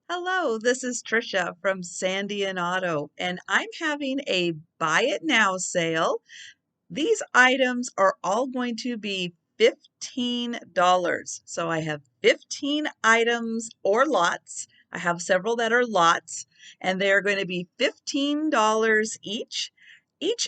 Hello, this is Trisha from Sandyandotto, and I'm having a buy it now sale. These items are all going to be $15. So I have 15 items or lots. I have several that are lots, and they are going to be $15 each. Each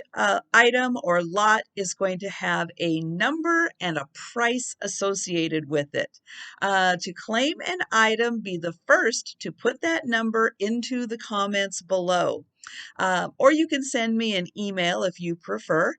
item or lot is going to have a number and a price associated with it. To claim an item, be the first to put that number into the comments below. Or you can send me an email if you prefer.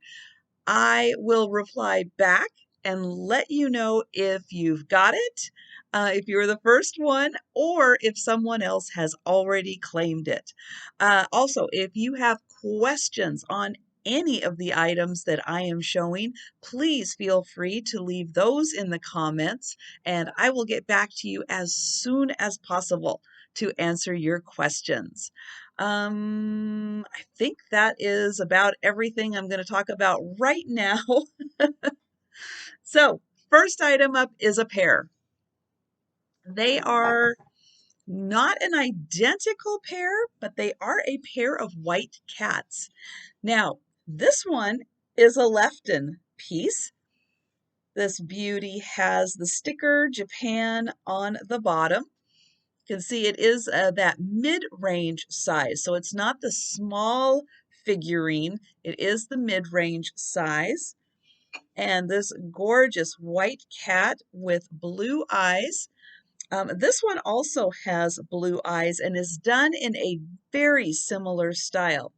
I will reply back and let you know if you've got it, if you're the first one, or if someone else has already claimed it. Also, if you have questions on any of the items that I am showing, please feel free to leave those in the comments, and I will get back to you as soon as possible to answer your questions. I think that is about everything I'm going to talk about right now. So, first item up is a pair. They are not an identical pair, but they are a pair of white cats. Now, this one is a Lefton piece. This beauty has the sticker Japan on the bottom. You can see it is that mid-range size. So it's not the small figurine. It is the mid-range size. And this gorgeous white cat with blue eyes. This one also has blue eyes and is done in a very similar style.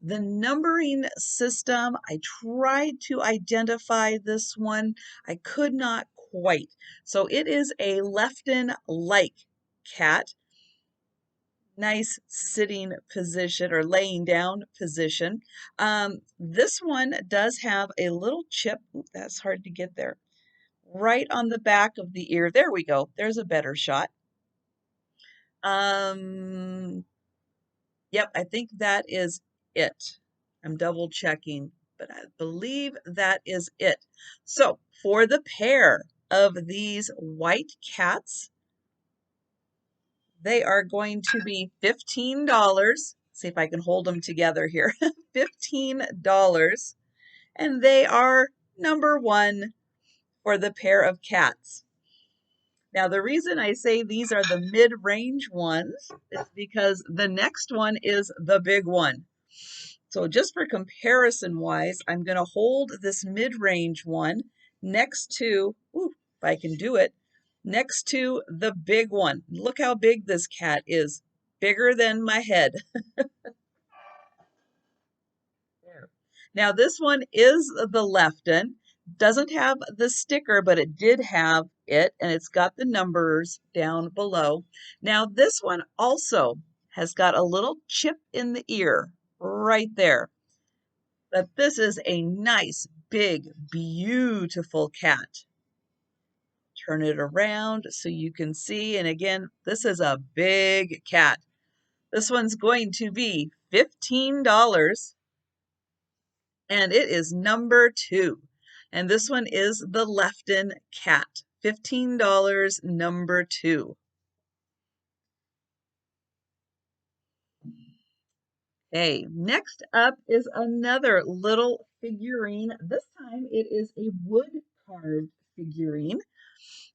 The numbering system, I tried to identify this one. I could not quite. So it is a Lefton-like cat. Nice sitting position or laying down position. This one does have a little chip. Ooh, that's hard to get there. Right on the back of the ear. There we go. There's a better shot. Yep, I think that is it. I'm double checking, but I believe that is it. So for the pair of these white cats, they are going to be $15. See if I can hold them together here. $15. And they are number one for the pair of cats. Now, the reason I say these are the mid-range ones is because the next one is the big one. So just for comparison wise, I'm going to hold this mid-range one next to, ooh, if I can do it, next to the big one. Look how big this cat is. Bigger than my head. There. Now this one is the Lefton. Doesn't have the sticker, but it did have it, and it's got the numbers down below. Now this one also has got a little chip in the ear right there. But this is a nice, big, beautiful cat. Turn it around so you can see. And again, this is a big cat. This one's going to be $15. And it is number two. And this one is the Lefton cat. $15, number two. Okay, next up is another little figurine. This time it is a wood carved figurine.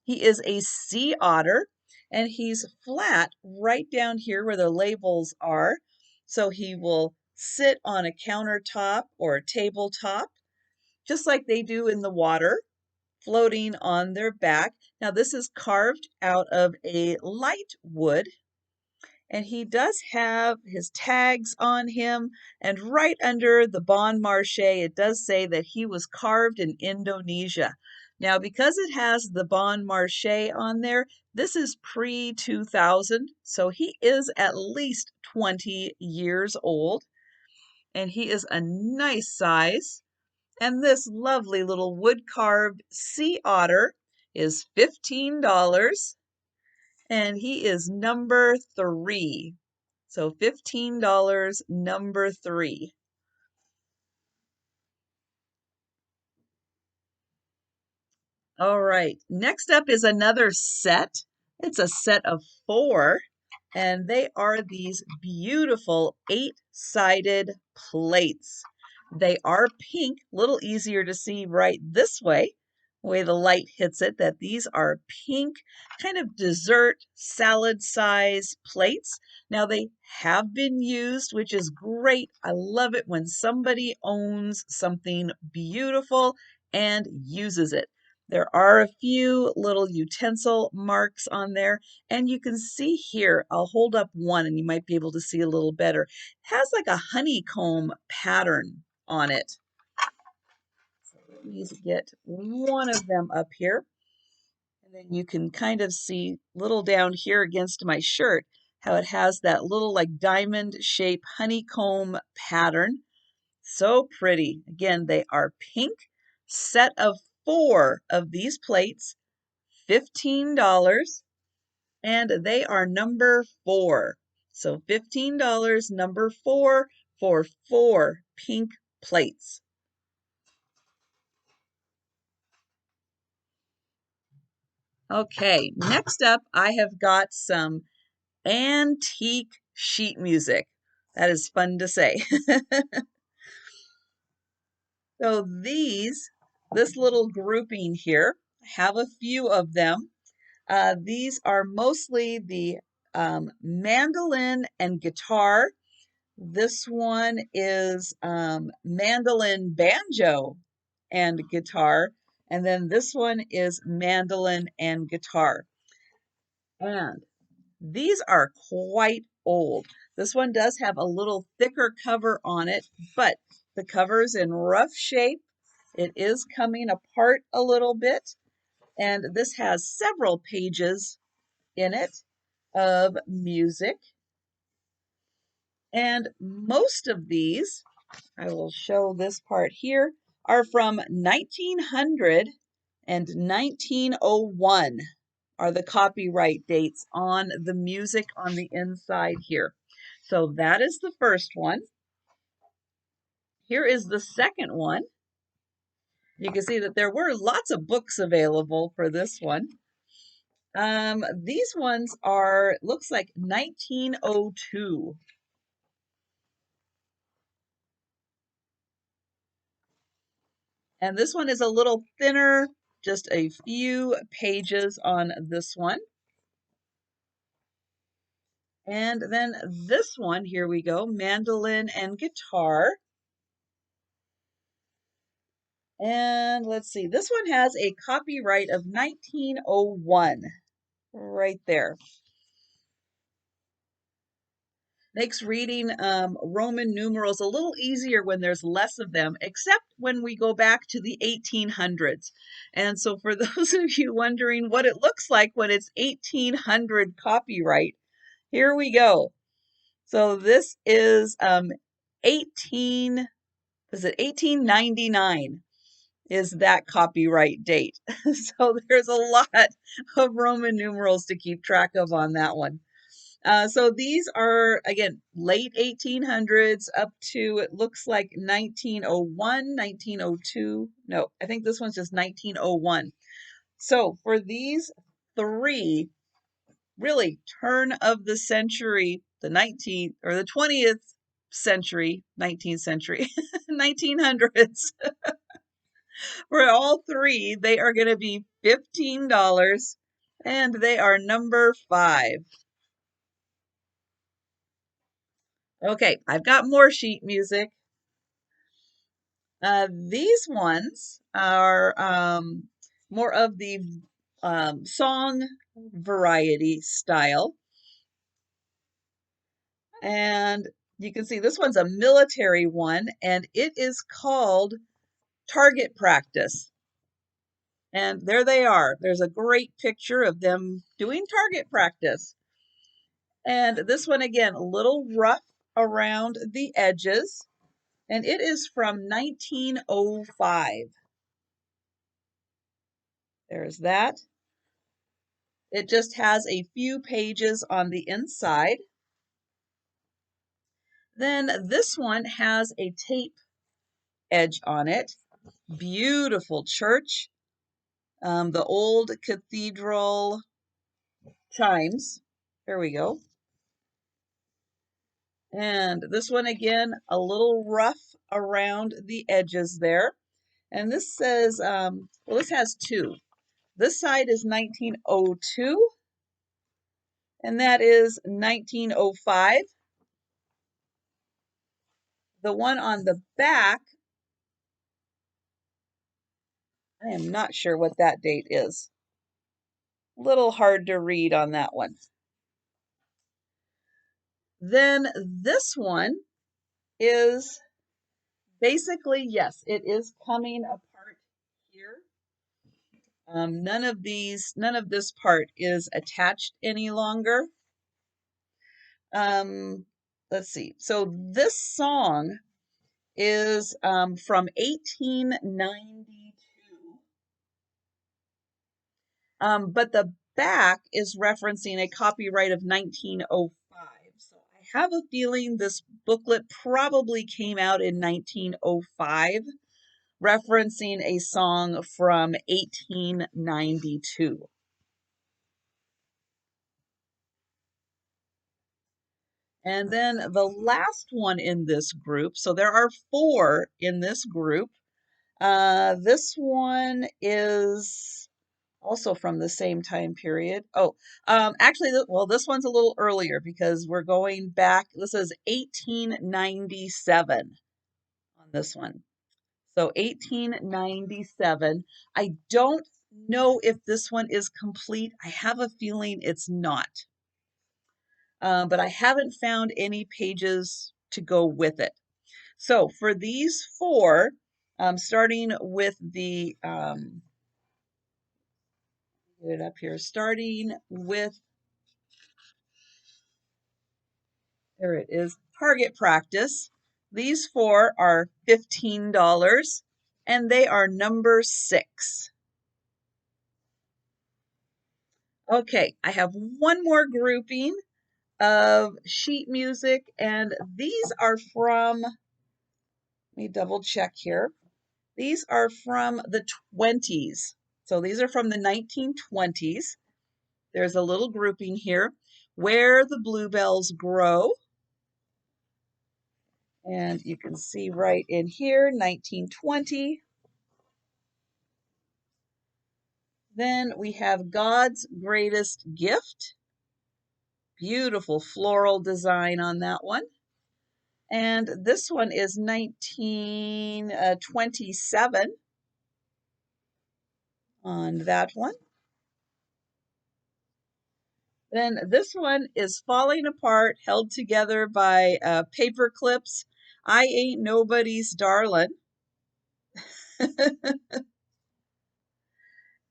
He is a sea otter and he's flat right down here where the labels are. So he will sit on a countertop or a tabletop, just like they do in the water, floating on their back. Now, this is carved out of a light wood, and he does have his tags on him. And right under the Bon Marché, it does say that he was carved in Indonesia. Now, because it has the Bon Marché on there, this is pre-2000, so he is at least 20 years old, and he is a nice size. And this lovely little wood-carved sea otter is $15, and he is number three. So $15, number three. All right, next up is another set. It's a set of four. And they are these beautiful 8-sided plates. They are pink, a little easier to see right this way, the way the light hits it, that these are pink, kind of dessert salad size plates. Now they have been used, which is great. I love it when somebody owns something beautiful and uses it. There are a few little utensil marks on there, and you can see here, I'll hold up one and you might be able to see a little better. It has like a honeycomb pattern on it. So let me get one of them up here. And then you can kind of see little down here against my shirt how it has that little like diamond shape honeycomb pattern. So pretty. Again, they are pink. Set of 4 of these plates, $15. And they are number 4. So $15, number 4 for 4 pink plates. Okay, next up, I have got some antique sheet music. That is fun to say. So this little grouping here, I have a few of them. These are mostly the mandolin and guitar. This one is mandolin, banjo, and guitar. And then this one is mandolin and guitar. And these are quite old. This one does have a little thicker cover on it, but the cover is in rough shape. It is coming apart a little bit. And this has several pages in it of music. And most of these, I will show this part here, are from 1900 and 1901 are the copyright dates on the music on the inside here. So that is the first one. Here is the second one. You can see that there were lots of books available for this one. These ones are, looks like 1902. And this one is a little thinner, just a few pages on this one. And then this one, here we go, mandolin and guitar. And let's see, this one has a copyright of 1901, right there. Makes reading Roman numerals a little easier when there's less of them, except when we go back to the 1800s. And so for those of you wondering what it looks like when it's 1800 copyright, here we go. So this is 1899 is that copyright date. So there's a lot of Roman numerals to keep track of on that one. So these are, again, late 1800s up to, it looks like 1901, 1902. No, I think this one's just 1901. So for these 3, really turn of the century, the 19th or the 20th century, 19th century, 1900s, for all 3, they are going to be $15, and they are number 5. Okay, I've got more sheet music. These ones are more of the song variety style. And you can see this one's a military one, and it is called Target Practice. And there they are. There's a great picture of them doing target practice. And this one, again, a little rough around the edges. And it is from 1905. There's that. It just has a few pages on the inside. Then this one has a tape edge on it. Beautiful church. The old cathedral chimes. There we go. And this one again, a little rough around the edges there. And this says, well, this has two. This side is 1902, and that is 1905. The one on the back, I am not sure what that date is. Little hard to read on that one. Then this one is basically, yes, it is coming apart here. None of this part is attached any longer. Let's see. So this song is from 1892. But the back is referencing a copyright of 1905. So I have a feeling this booklet probably came out in 1905, referencing a song from 1892. And then the last one in this group, so there are 4 in this group. This one is also from the same time period. Oh, actually, well, this one's a little earlier because we're going back. This is 1897 on this one. So 1897. I don't know if this one is complete. I have a feeling it's not. But I haven't found any pages to go with it. So for these 4, starting with the, get it up here, starting with, there it is, Target Practice. These 4 are $15, and they are number 6. Okay, I have one more grouping of sheet music, and these are from, let me double check here. These are from the 20s. So these are from the 1920s. There's a little grouping here, Where the Bluebells Grow. And you can see right in here, 1920. Then we have God's Greatest Gift. Beautiful floral design on that one. And this one is 1927 on that one. Then this one is Falling Apart, held together by paper clips. I Ain't Nobody's Darlin'.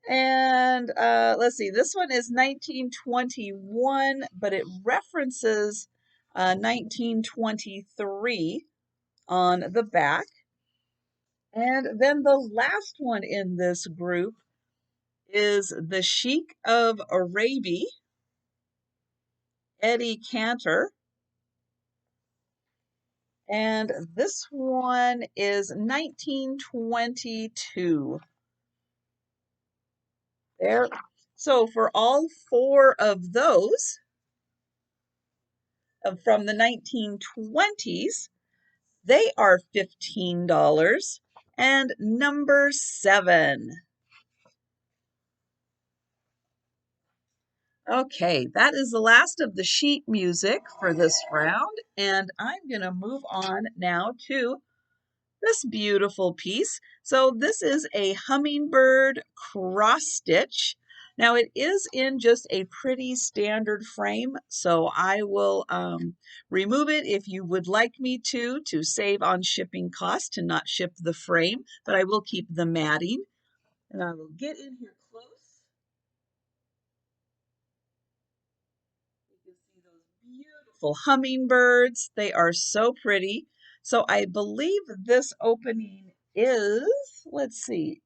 And let's see, this one is 1921, but it references 1923 on the back. And then the last one in this group is The Sheik of Araby, Eddie Cantor. And this one is 1922. There. So for all 4 of those from the 1920s, they are $15 and number 7. Okay, that is the last of the sheet music for this round, and I'm going to move on now to this beautiful piece. So this is a Hummingbird cross stitch. Now it is in just a pretty standard frame, so I will remove it if you would like me to save on shipping costs, to not ship the frame, but I will keep the matting. And I will get in here close. You can see those beautiful hummingbirds. They are so pretty. So I believe this opening is, let's see,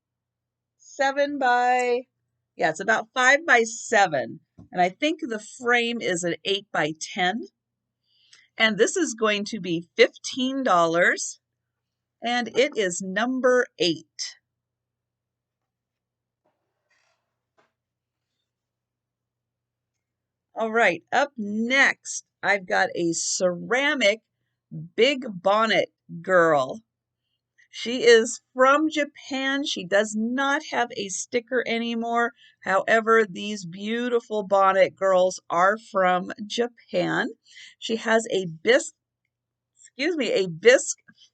7 by, yeah, it's about 5 by 7. And I think the frame is an 8 by 10. And this is going to be $15. And it is number 8. All right, up next, I've got a ceramic Big Bonnet girl. She is from Japan. She does not have a sticker anymore. However, these beautiful bonnet girls are from Japan. She has a bisque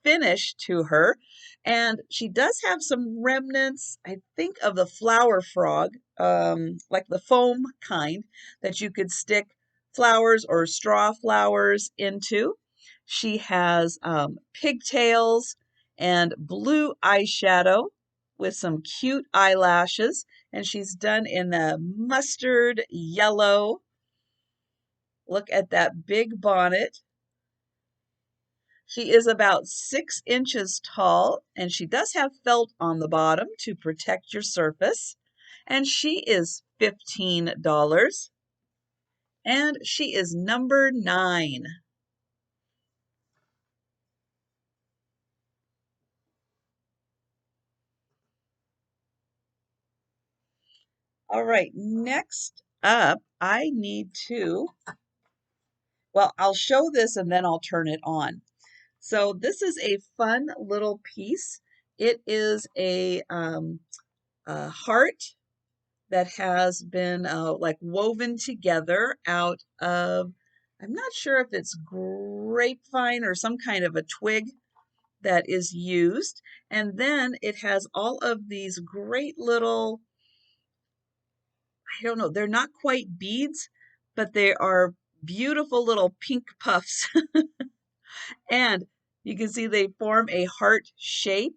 finish to her. And she does have some remnants, I think, of the flower frog, like the foam kind that you could stick flowers or straw flowers into. She has pigtails and blue eyeshadow with some cute eyelashes. And she's done in the mustard yellow. Look at that big bonnet. She is about 6 inches tall, and she does have felt on the bottom to protect your surface. And she is $15. And she is number 9. All right, next up, I need to, well, I'll show this and then I'll turn it on. So this is a fun little piece. It is a heart that has been like woven together out of, I'm not sure if it's grapevine or some kind of a twig that is used. And then it has all of these great little, I don't know, they're not quite beads, but they are beautiful little pink puffs. And you can see they form a heart shape.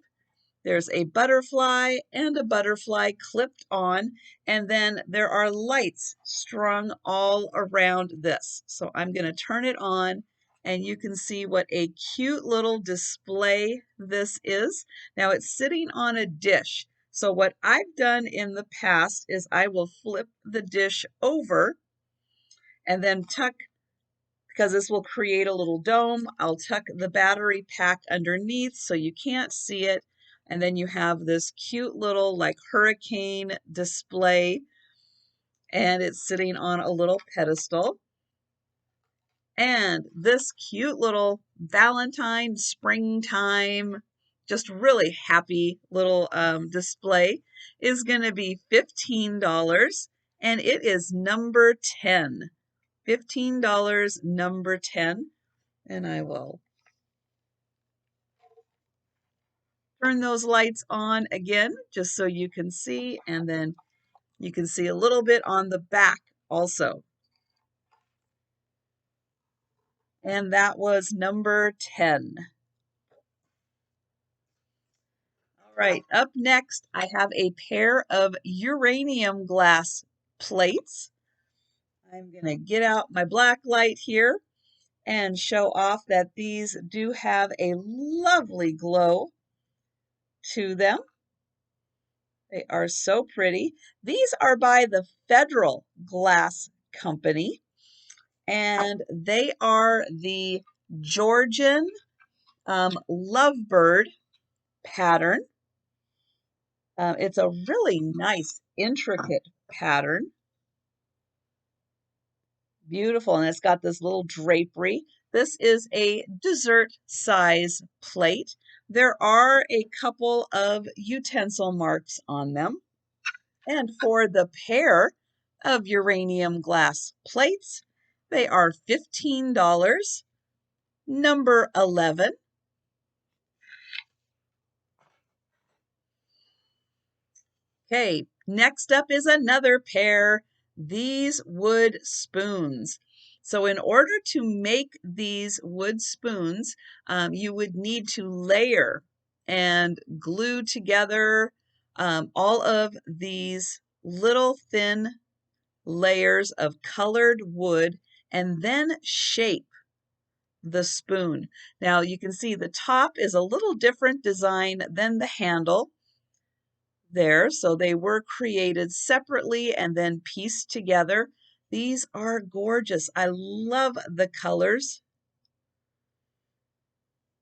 There's a butterfly and a butterfly clipped on, and then there are lights strung all around this. So I'm going to turn it on, and you can see what a cute little display this is. Now it's sitting on a dish. So what I've done in the past is I will flip the dish over and then tuck, because this will create a little dome, I'll tuck the battery pack underneath so you can't see it. And then you have this cute little like hurricane display, and it's sitting on a little pedestal. And this cute little Valentine springtime, just really happy little display is going to be $15, and it is number 10. $15, number 10. And I will turn those lights on again just so you can see, and then you can see a little bit on the back also. And that was number 10. All right, up next, I have a pair of uranium glass plates. I'm going to get out my black light here and show off that these do have a lovely glow to them. They are so pretty. These are by the Federal Glass Company, and they are the Georgian lovebird pattern. It's a really nice, intricate pattern. Beautiful, and it's got this little drapery. This is a dessert size plate. There are a couple of utensil marks on them. And for the pair of uranium glass plates, they are $15, number 11. Okay, next up is another pair, these wood spoons. So in order to make these wood spoons, you would need to layer and glue together all of these little thin layers of colored wood and then shape the spoon. Now you can see the top is a little different design than the handle there. So they were created separately and then pieced together. These are gorgeous. I love the colors.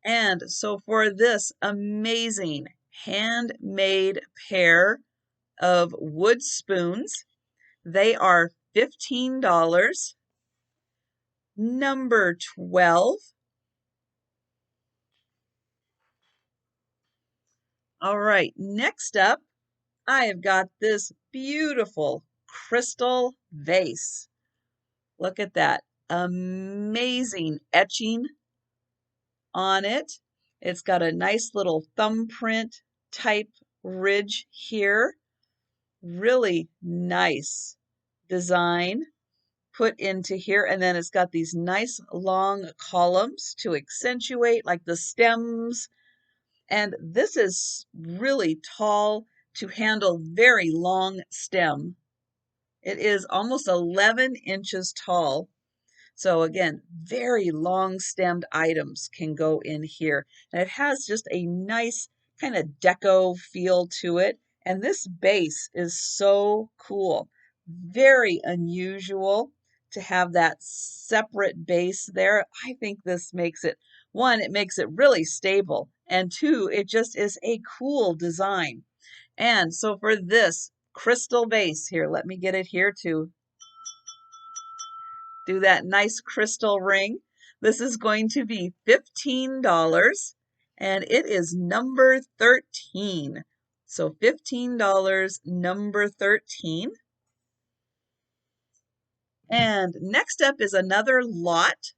And so for this amazing handmade pair of wood spoons, they are $15, number 12. All right, next up, I have got this beautiful crystal vase. Look at that. Amazing etching on it. It's got a nice little thumbprint type ridge here. Really nice design put into here. And then it's got these nice long columns to accentuate like the stems. And this is really tall to handle very long stem. It is almost 11 inches tall. So again, very long stemmed items can go in here. And it has just a nice kind of deco feel to it. And this base is so cool. Very unusual to have that separate base there. I think this makes it, one, it makes it really stable. And two, it just is a cool design. And so for this crystal vase here, let me get it here to do that nice crystal ring. This is going to be $15 and it is number 13. So $15, number 13. And next up is another lot.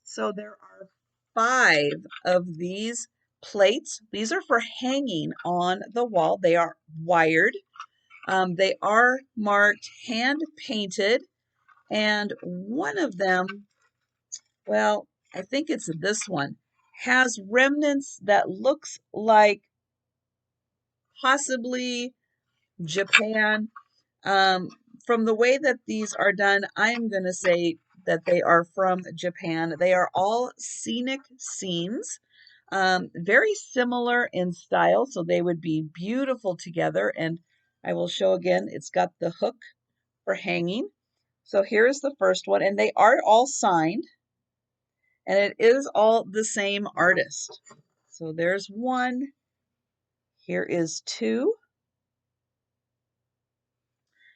So there are 5 of these plates. These are for hanging on the wall. They are wired. They are marked hand painted. And one of them, well, I think it's this one, has remnants that looks like possibly Japan. From the way that these are done, I'm going to say that they are from Japan. They are all scenic scenes, very similar in style, so they would be beautiful together. And I will show again, it's got the hook for hanging. So here's the first one, and they are all signed. And it is all the same artist. So there's one. Here is 2.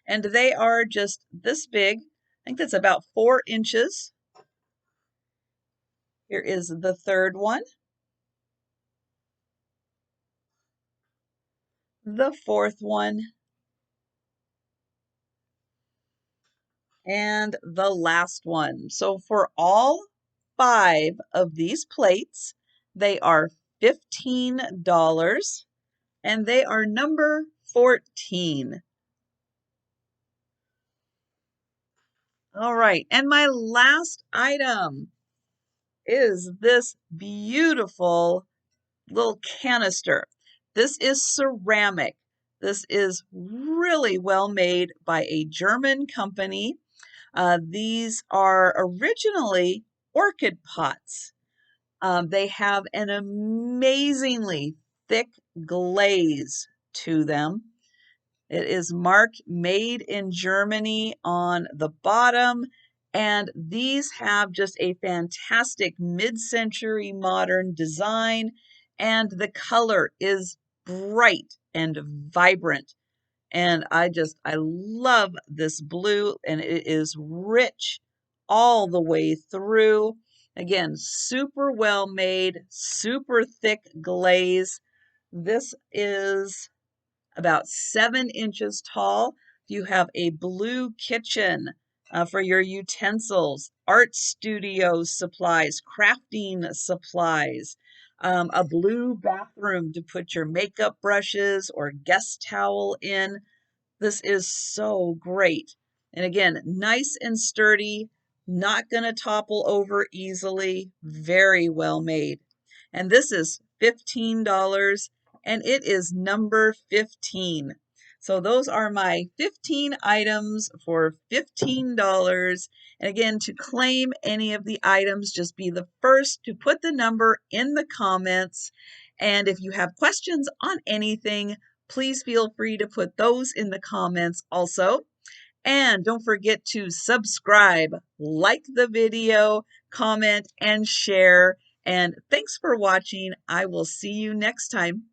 And they are just this big. I think that's about 4 inches. Here is the third one. The fourth one. And the last one. So for all 5 of these plates, they are $15 and they are number 14. All right, and my last item is this beautiful little canister. This is ceramic. This is really well made by a German company. These are originally Orchid Pots. They have an amazingly thick glaze to them. It is marked made in Germany on the bottom. And these have just a fantastic mid-century modern design. And the color is bright and vibrant. And I love this blue, and it is rich all the way through. Again, super well made, super thick glaze. This is about 7 inches tall. You have a blue kitchen for your utensils, art studio supplies, crafting supplies, a blue bathroom to put your makeup brushes or guest towel in. This is so great. And again, nice and sturdy, not going to topple over easily, very well made. And this is $15 and it is number 15. So those are my 15 items for $15. And again, to claim any of the items, just be the first to put the number in the comments. And if you have questions on anything, please feel free to put those in the comments also. And don't forget to subscribe, like the video, comment, and share. And thanks for watching. I will see you next time.